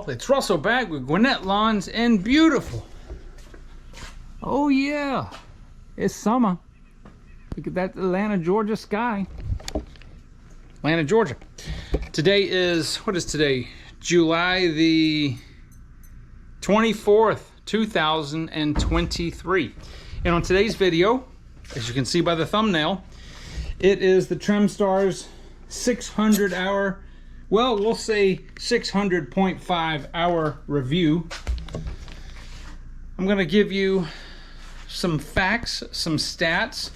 y'all, it's Russell back with Gwinnett Lawns and beautiful. Oh yeah, it's summer. Look at that Atlanta, Georgia sky. Atlanta, Georgia. Today is, what is today? July the 24th, 2023. And on today's video, as you can see by the thumbnail, it is the Trimstar's 600 hour, well, we'll say 600.5 hour review. I'm gonna give you some facts, some stats,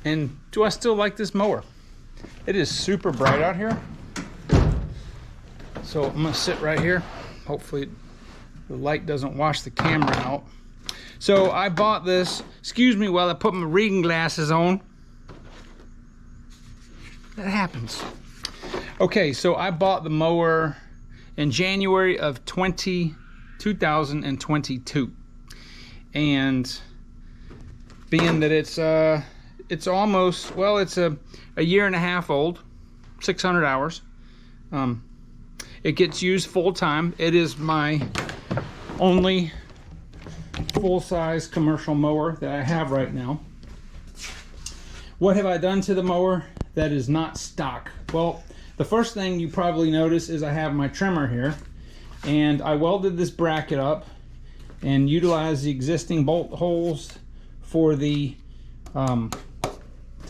and do I still like this mower? It is super bright out here. So I'm gonna sit right here. Hopefully the light doesn't wash the camera out. So I bought this, excuse me while I put my reading glasses on. That happens. Okay, so I bought the mower in January of 2022. And being that it's almost, well, it's a year and a half old, 600 hours. It gets used full time. It is my only full-size commercial mower that I have right now. What have I done to the mower that is not stock? Well, the first thing you probably notice is I have my trimmer here, and I welded this bracket up and utilized the existing bolt holes for the to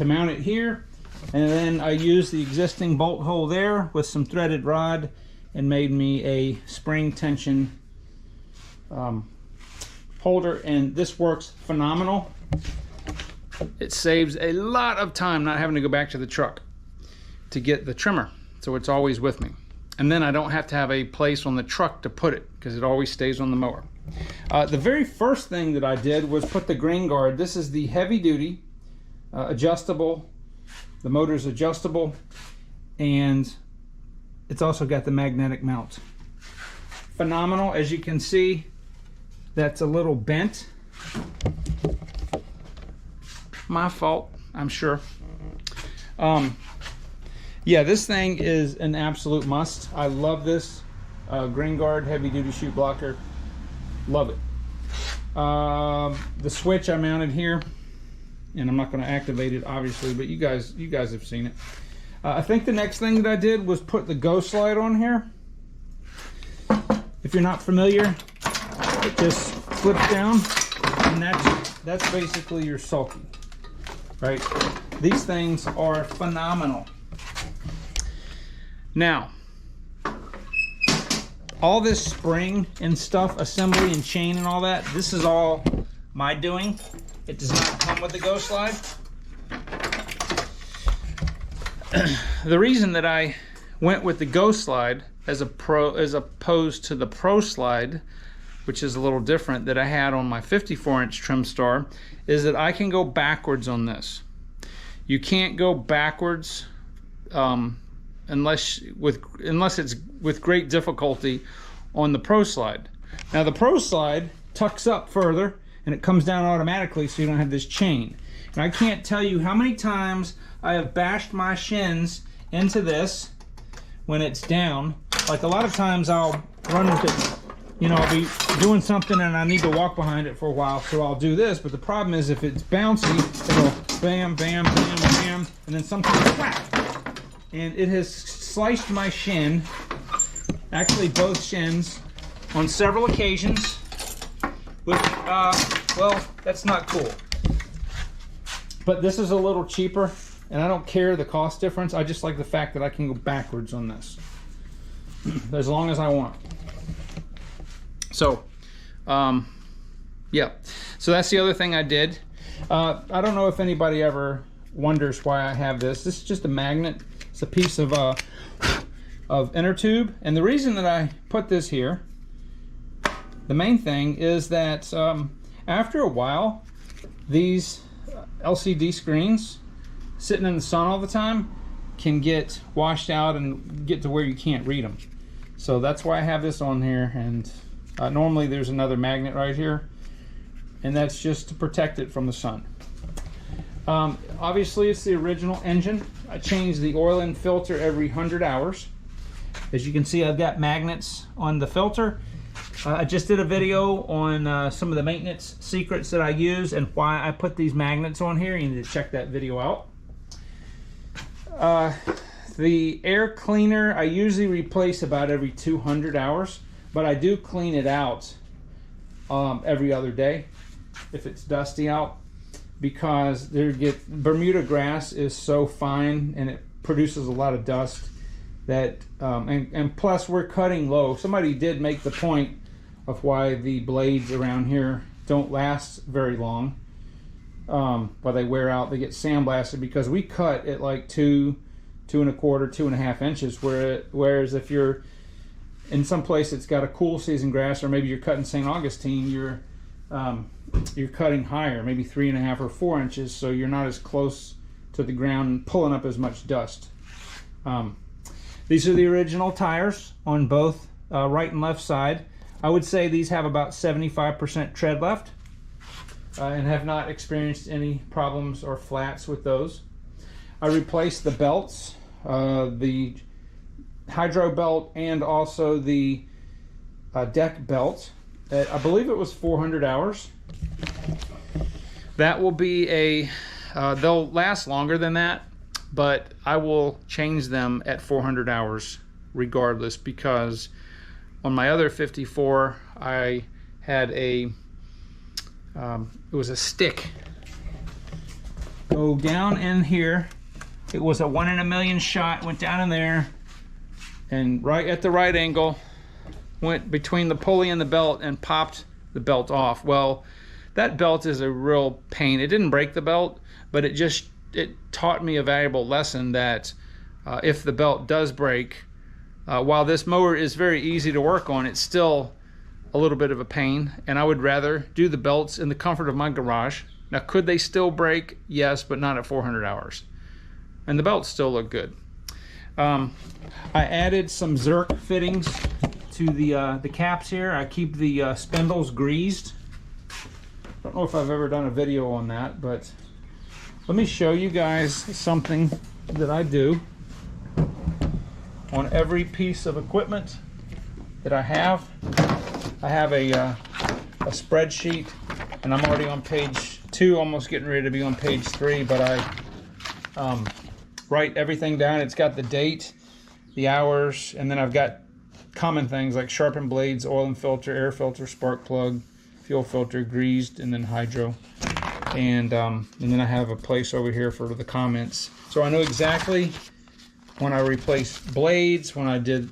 mount it here, and then I used the existing bolt hole there with some threaded rod and made me a spring tension holder, and this works phenomenal. It saves a lot of time not having to go back to the truck to get the trimmer, so it's always with me. And then I don't have to have a place on the truck to put it because it always stays on the mower. The very first thing that I did was put the grain guard. This is the heavy duty adjustable. The motor's adjustable, and it's also got the magnetic mount. Phenomenal. As you can see, that's a little bent. My fault, I'm sure. Yeah, this thing is an absolute must. I love this grain guard heavy duty chute blocker. Love it. The switch I mounted here, and I'm not going to activate it obviously, but you guys have seen it. I think the next thing that I did was put the Go Slide on here. If you're not familiar, it just flips down, and that's basically your sulky, right? These things are phenomenal. Now, all this spring and stuff, assembly and chain and all that, this is all my doing. It does not come with the Go Slide. The reason that I went with the Go Slide as opposed to the Pro Slide, which is a little different, that I had on my 54-inch Trimstar, is that I can go backwards on this. You can't go backwards unless it's with great difficulty on the Pro Slide. Now the Pro Slide tucks up further and it comes down automatically, so you don't have this chain. And I can't tell you how many times I have bashed my shins into this when it's down. Like a lot of times I'll run with it, you know, I'll be doing something and I need to walk behind it for a while, so I'll do this. But the problem is if it's bouncy, it'll bam, bam, bam, bam, and then sometimes whack. And it has sliced my shin, actually both shins, on several occasions with, well, that's not cool. But this is a little cheaper, and I don't care the cost difference. I just like the fact that I can go backwards on this as long as I want. So, yeah. So that's the other thing I did. I don't know if anybody ever wonders why I have this. This is just a magnet. It's a piece of inner tube, and the reason that I put this here, the main thing is that after a while, these LCD screens sitting in the sun all the time can get washed out and get to where you can't read them. So that's why I have this on here, and normally there's another magnet right here, and that's just to protect it from the sun. Obviously it's the original engine. I change the oil and filter every 100 hours. As you can see, I've got magnets on the filter. I just did a video on some of the maintenance secrets that I use and why I put these magnets on here. You need to check that video out. The air cleaner I usually replace about every 200 hours, but I do clean it out every other day if it's dusty out, because Bermuda grass is so fine and it produces a lot of dust that and plus we're cutting low. Somebody did make the point of why the blades around here don't last very long, while they wear out, they get sandblasted, because we cut at like 2 1/4, 2.5 inches, whereas if you're in some place that's got a cool season grass, or maybe you're cutting St. Augustine, you're cutting higher, maybe 3.5 or 4 inches, so you're not as close to the ground and pulling up as much dust. These are the original tires on both right and left side. I would say these have about 75% tread left, and have not experienced any problems or flats with those. I replaced the belts, the hydro belt and also the deck belt. I believe it was 400 hours. That will be they'll last longer than that, but I will change them at 400 hours regardless, because on my other 54 I had it was a stick go down in here. It was a 1 in a million shot, went down in there and right at the right angle, went between the pulley and the belt and popped the belt off. Well, that belt is a real pain. It didn't break the belt, but it taught me a valuable lesson that if the belt does break, while this mower is very easy to work on, it's still a little bit of a pain, and I would rather do the belts in the comfort of my garage. Now, could they still break? Yes, but not at 400 hours. And the belts still look good. I added some Zerk fittings to the caps here. I keep the spindles greased. I don't know if I've ever done a video on that, but let me show you guys something that I do on every piece of equipment that I have. I have a spreadsheet, and I'm already on page 2, almost getting ready to be on page 3, but I write everything down. It's got the date, the hours, and then I've got common things like sharpened blades, oil and filter, air filter, spark plug, fuel filter, greased, and then hydro. And then I have a place over here for the comments. So I know exactly when I replaced blades, when I did,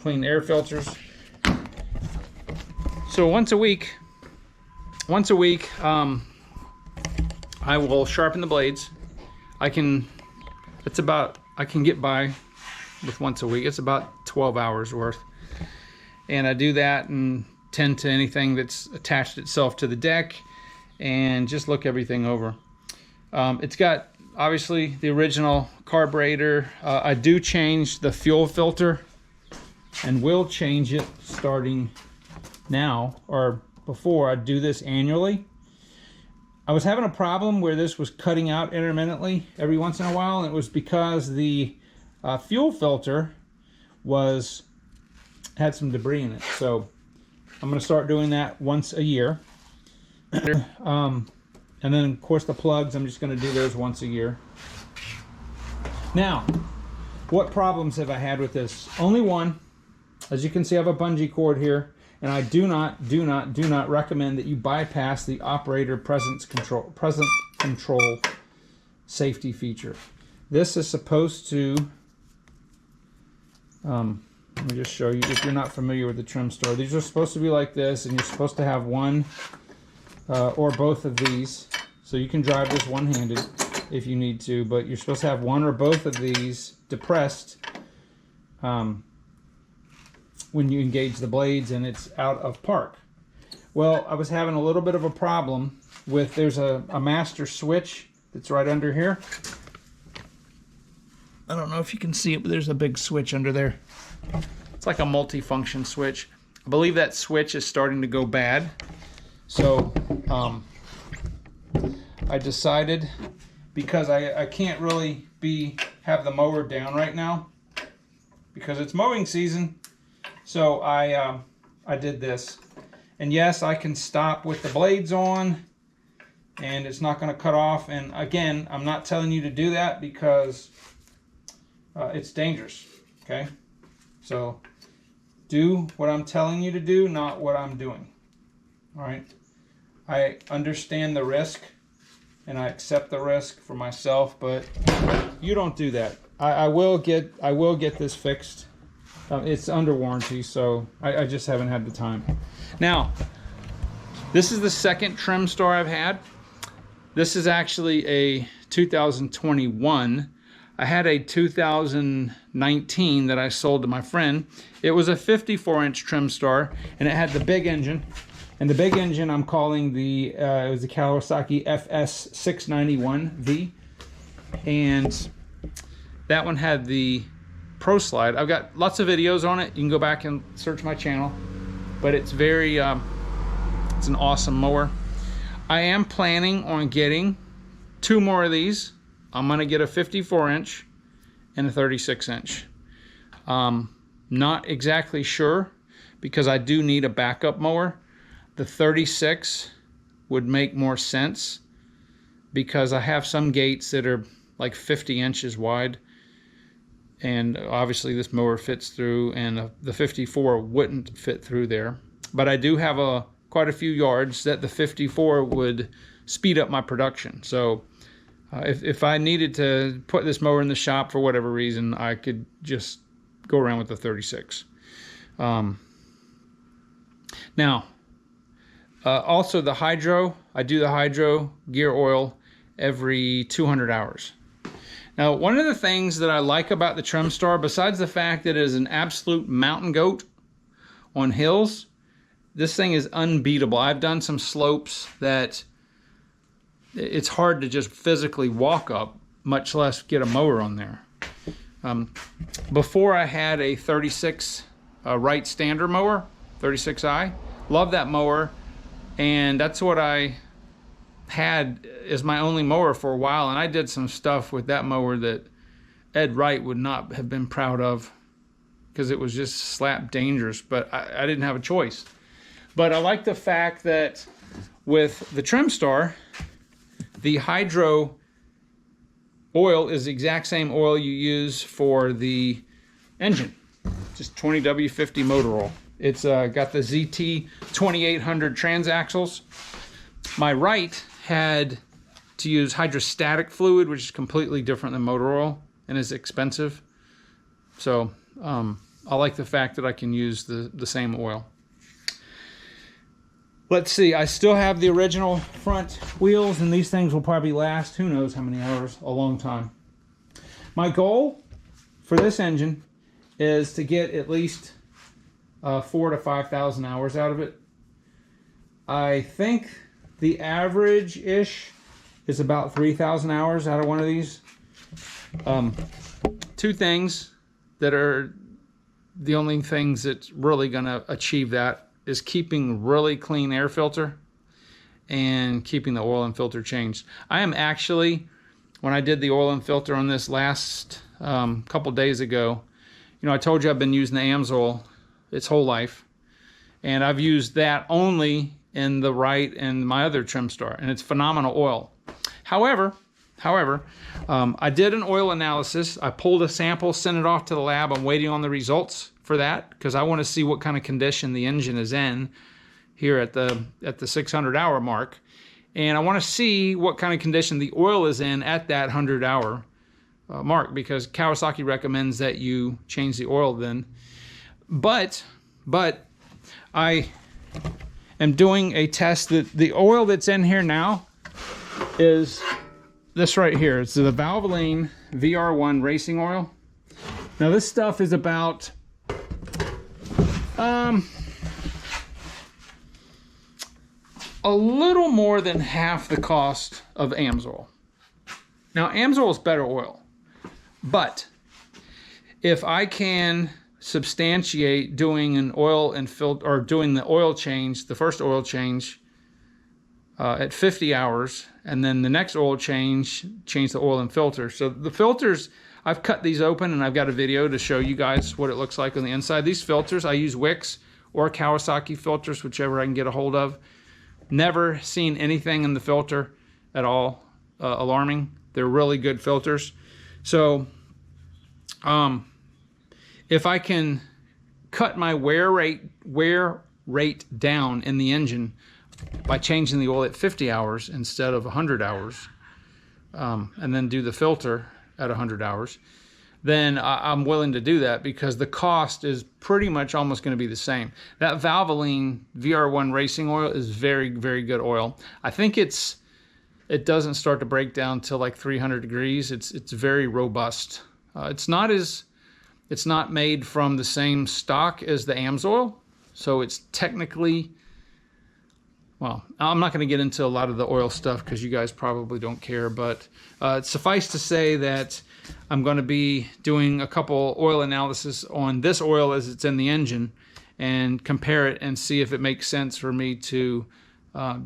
clean air filters. So once a week, I will sharpen the blades. I can get by with once a week. It's about 12 hours worth. And I do that and tend to anything that's attached itself to the deck and just look everything over. It's got obviously the original carburetor. I do change the fuel filter and will change it starting now, or before. I do this annually. I was having a problem where this was cutting out intermittently every once in a while, and it was because the fuel filter had some debris in it. So I'm going to start doing that once a year. And then of course the plugs, I'm just going to do those once a year. Now, what problems have I had with this? Only one. As you can see, I have a bungee cord here, and I do not recommend that you bypass the operator presence control safety feature. This is supposed to let me just show you, if you're not familiar with the Trimstar. These are supposed to be like this, and you're supposed to have one or both of these. So you can drive this one-handed if you need to, but you're supposed to have one or both of these depressed when you engage the blades and it's out of park. Well, I was having a little bit of a problem with, there's a master switch that's right under here. I don't know if you can see it, but there's a big switch under there. It's like a multi-function switch. I believe that switch is starting to go bad. So I decided, because I can't really have the mower down right now, because it's mowing season. So I did this. And yes, I can stop with the blades on and it's not going to cut off. And again, I'm not telling you to do that because it's dangerous. Okay, so do what I'm telling you to do, not what I'm doing. All right, I understand the risk and I accept the risk for myself, but you don't do that. I will get this fixed. It's under warranty, so I just haven't had the time. Now, this is the second Trimstar I've had. This is actually a 2021. I had a 2019 that I sold to my friend. It was a 54-inch Trimstar, and it had the big engine. And the big engine I'm calling the, it was the Kawasaki FS691V. And that one had the Pro Slide. I've got lots of videos on it. You can go back and search my channel. But it's very, it's an awesome mower. I am planning on getting 2 more of these. I'm gonna get a 54-inch and a 36-inch. Not exactly sure because I do need a backup mower. The 36 would make more sense because I have some gates that are like 50 inches wide. And obviously this mower fits through, and the 54 wouldn't fit through there. But I do have quite a few yards that the 54 would speed up my production. So if I needed to put this mower in the shop for whatever reason, I could just go around with the 36. Now, also the hydro, I do the hydro gear oil every 200 hours. Now, one of the things that I like about the Trimstar, besides the fact that it is an absolute mountain goat on hills, this thing is unbeatable. I've done some slopes that it's hard to just physically walk up, much less get a mower on there. Before I had a 36 Wright standard mower, 36i. Love that mower, and that's what I had as my only mower for a while, and I did some stuff with that mower that Ed Wright would not have been proud of because it was just slap dangerous, but I didn't have a choice. But I like the fact that with the Trimstar, the hydro oil is the exact same oil you use for the engine, just 20W50 motor oil. It's got the ZT 2800 transaxles. My Wright had to use hydrostatic fluid, which is completely different than motor oil and is expensive. So I like the fact that I can use the same oil. Let's see, I still have the original front wheels, and these things will probably last, who knows how many hours, a long time. My goal for this engine is to get at least 4,000 to 5,000 hours out of it. I think the average-ish is about 3,000 hours out of one of these. 2 things that are the only things that's really gonna achieve that is keeping really clean air filter and keeping the oil and filter changed. I am actually, when I did the oil and filter on this last couple days ago, you know, I told you I've been using the AMSOIL its whole life, and I've used that only in the Wright and my other Trimstar, and it's phenomenal oil. However, I did an oil analysis. I pulled a sample, sent it off to the lab. I'm waiting on the results for that because I want to see what kind of condition the engine is in here at the 600-hour mark, and I want to see what kind of condition the oil is in at that 100-hour mark, because Kawasaki recommends that you change the oil then. But I am doing a test that the oil that's in here now is this right here. It's the Valvoline VR1 racing oil. Now this stuff is about a little more than half the cost of AMSOIL. Now AMSOIL is better oil, but if I can substantiate doing an oil and filter, or doing the oil change, the first oil change at 50 hours, and then the next oil change the oil and filter. So the filters, I've cut these open and I've got a video to show you guys what it looks like on the inside. These filters, I use Wicks or Kawasaki filters, whichever I can get a hold of. Never seen anything in the filter at all alarming. They're really good filters. So if I can cut my wear rate down in the engine by changing the oil at 50 hours instead of 100 hours, and then do the filter at 100 hours, then I'm willing to do that, because the cost is pretty much almost going to be the same. That Valvoline VR1 racing oil is very, very good oil. I think it doesn't start to break down till like 300 degrees. It's very robust. It's not made from the same stock as the AMSOIL, so it's technically, well, I'm not going to get into a lot of the oil stuff because you guys probably don't care, but suffice to say that I'm going to be doing a couple oil analysis on this oil as it's in the engine and compare it and see if it makes sense for me to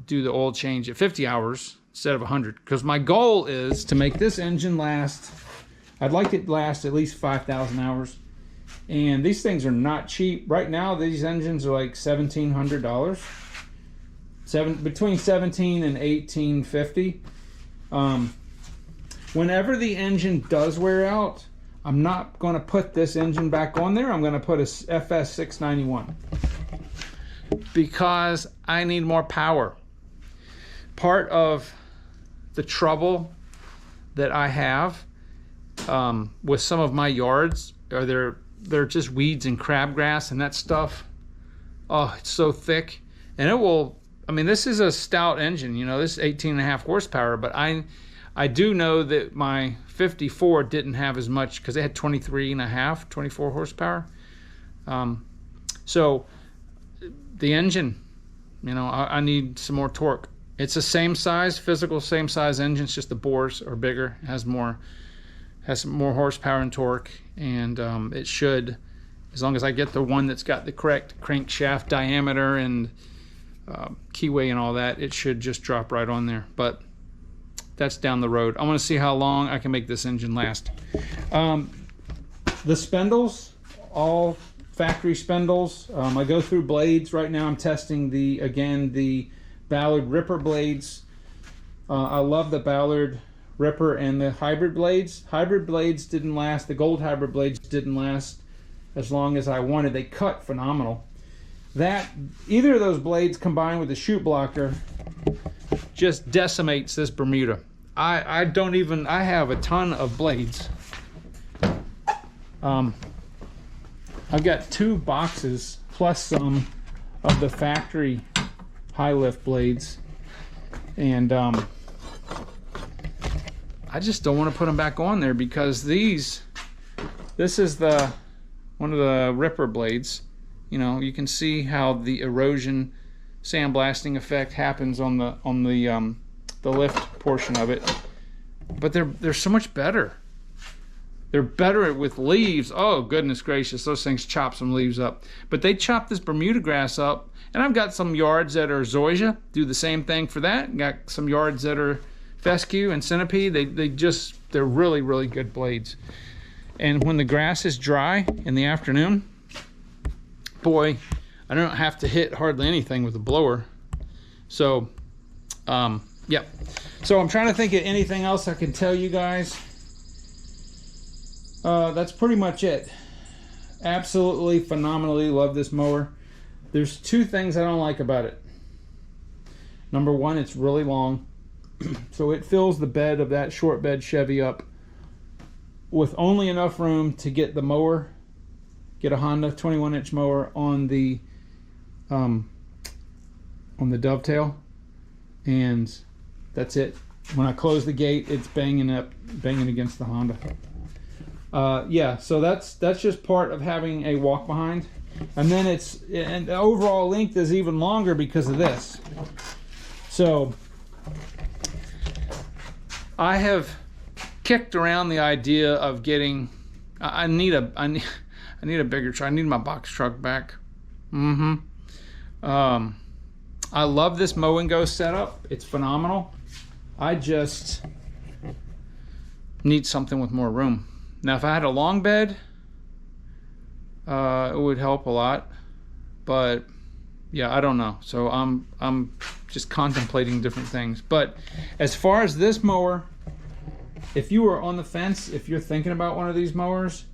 do the oil change at 50 hours instead of 100. Because my goal is to make this engine last, I'd like it to last at least 5,000 hours. And these things are not cheap. Right now, these engines are like $1,700. Between $1,700 and $1,850. Whenever the engine does wear out, I'm not going to put this engine back on there. I'm going to put a FS691 because I need more power. Part of the trouble that I have with some of my yards are they're just weeds and crabgrass and that stuff. Oh, it's so thick, and it will. I mean, this is a stout engine. You know, this is 18.5 horsepower, but I do know that my 54 didn't have as much because it had 24 horsepower. So the engine, you know, I need some more torque. It's the same size, physical same size engine. It's just the bores are bigger, has more horsepower and torque, and it should, as long as I get the one that's got the correct crankshaft diameter and keyway and all that, it should just drop right on there. But that's down the road. I want to see how long I can make this engine last. The spindles, all factory spindles. I go through blades right now. I'm testing the Ballard Ripper blades. I love the Ballard Ripper and the hybrid blades. Hybrid blades didn't last. The gold hybrid blades didn't last as long as I wanted. They cut phenomenal. Either of those blades combined with the chute blocker just decimates this Bermuda. I have a ton of blades. I've got 2 boxes plus some of the factory high lift blades, and I just don't want to put them back on there because this is one of the Ripper blades. You know, you can see how the erosion sandblasting effect happens on the lift portion of it, but they're so much better. They're better with leaves. Oh goodness gracious, those things chop some leaves up. But they chop this Bermuda grass up, and I've got some yards that are zoysia, do the same thing for that. Got some yards that are fescue and centipede. They're really, really good blades. And when the grass is dry in the afternoon, boy, I don't have to hit hardly anything with a blower. So yeah, so I'm trying to think of anything else I can tell you guys. That's pretty much it. Absolutely phenomenally love this mower. There's 2 things I don't like about it. Number 1, it's really long. So it fills the bed of that short bed Chevy up with only enough room to get the mower, get a Honda 21-inch mower on the dovetail, and that's it. When I close the gate, it's banging against the Honda. Yeah, so that's just part of having a walk behind, and then and the overall length is even longer because of this. So I have kicked around the idea of getting. I need a bigger truck. I need my box truck back. I love this Mow and Go setup. It's phenomenal. I just need something with more room. Now if I had a long bed, it would help a lot, but yeah, I don't know. So I'm just contemplating different things. But as far as this mower, if you are on the fence, if you're thinking about one of these mowers,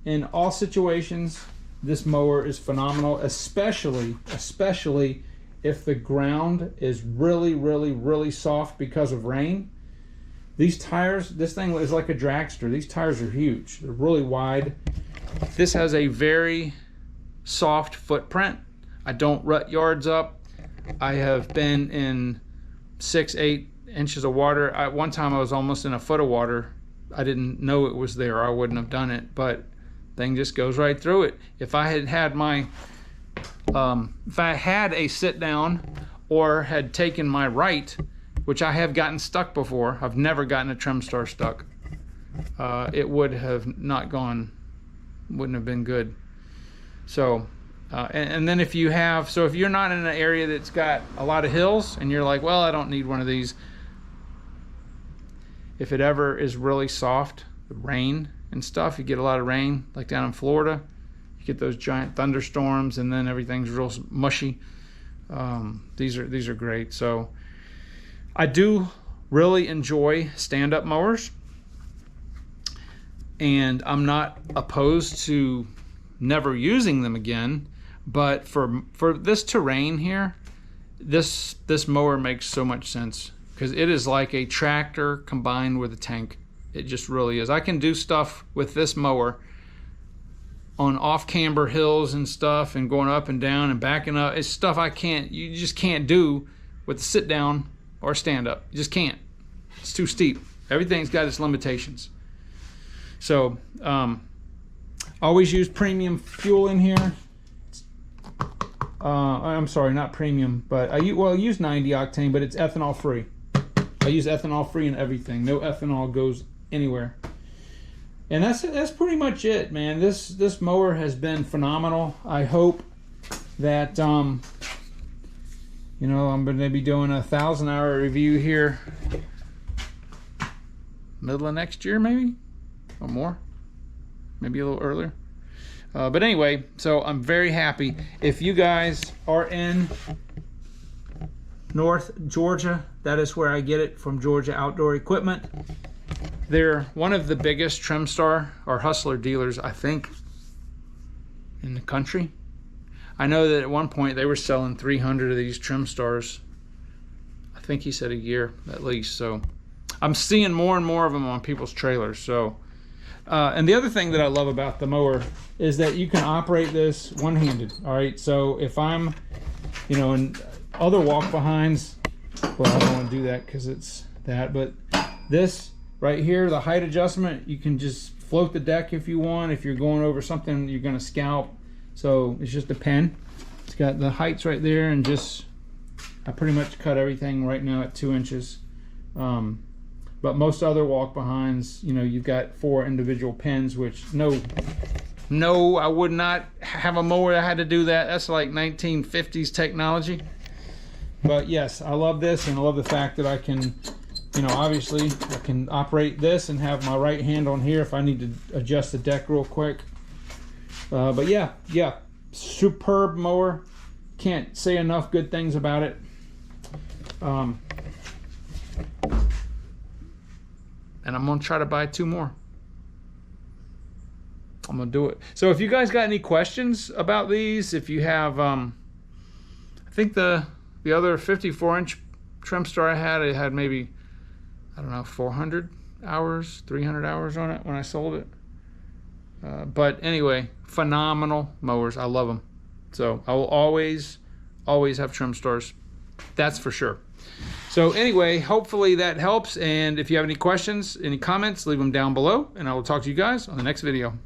in all situations, this mower is phenomenal, especially if the ground is really soft because of rain. These tires, this thing is like a dragster. These tires are huge. They're really wide. This has a very soft footprint. I don't rut yards up. I have been in 6-8 inches of water. One time I was almost in a foot of water. I didn't know it was there. I wouldn't have done it, but thing just goes right through it. If I had had my if I had a sit down or had taken my right, which I have gotten stuck before, I've never gotten a Trimstar stuck, it would have not gone, wouldn't have been good. So and then if you have, so if you're not in an area that's got a lot of hills and you're like, well, I don't need one of these, if it ever is really soft, the rain and stuff, you get a lot of rain like down in Florida, you get those giant thunderstorms and then everything's real mushy. These are great. So I do really enjoy stand-up mowers, and I'm not opposed to never using them again, but for this terrain here, this mower makes so much sense because it is like a tractor combined with a tank. It just really is. I can do stuff with this mower on off-camber hills and stuff, and going up and down and backing up. It's stuff you just can't do with the sit down or stand up. You just can't. It's too steep. Everything's got its limitations. So always use premium fuel in here. I'm sorry, not premium, but I use 90 octane, but it's ethanol free. I use ethanol free in everything. No ethanol goes anywhere. And that's pretty much it, man. This mower has been phenomenal. I hope that I'm going to be doing a 1,000-hour review here middle of next year, maybe, or more, maybe a little earlier. But anyway, so I'm very happy. If you guys are in North Georgia, that is where I get it, from Georgia Outdoor Equipment. They're one of the biggest Trimstar or Hustler dealers, I think, in the country. I know that at one point they were selling 300 of these Trimstars. I think he said a year at least. So I'm seeing more and more of them on people's trailers. So and the other thing that I love about the mower is that you can operate this one-handed. All right, so if I'm in other walk behinds, well, I don't want to do that because it's that, but this right here, the height adjustment, you can just float the deck if you want. If you're going over something you're going to scalp, so it's just a pen. It's got the heights right there, and I pretty much cut everything right now at 2 inches. But most other walk behinds, you've got 4 individual pins, which no, I would not have a mower that had to do that. That's like 1950s technology. But yes, I love this, and I love the fact that I can, obviously I can operate this and have my right hand on here if I need to adjust the deck real quick. But yeah, superb mower. Can't say enough good things about it. And I'm gonna try to buy 2 more. I'm gonna do it. So if you guys got any questions about these, if you have, I think the other 54-inch Trimstar I had maybe, I don't know, 400 hours, 300 hours on it when I sold it. But anyway, phenomenal mowers. I love them. So I will always have Trimstars. That's for sure. So anyway, hopefully that helps. And if you have any questions, any comments, leave them down below, and I will talk to you guys on the next video.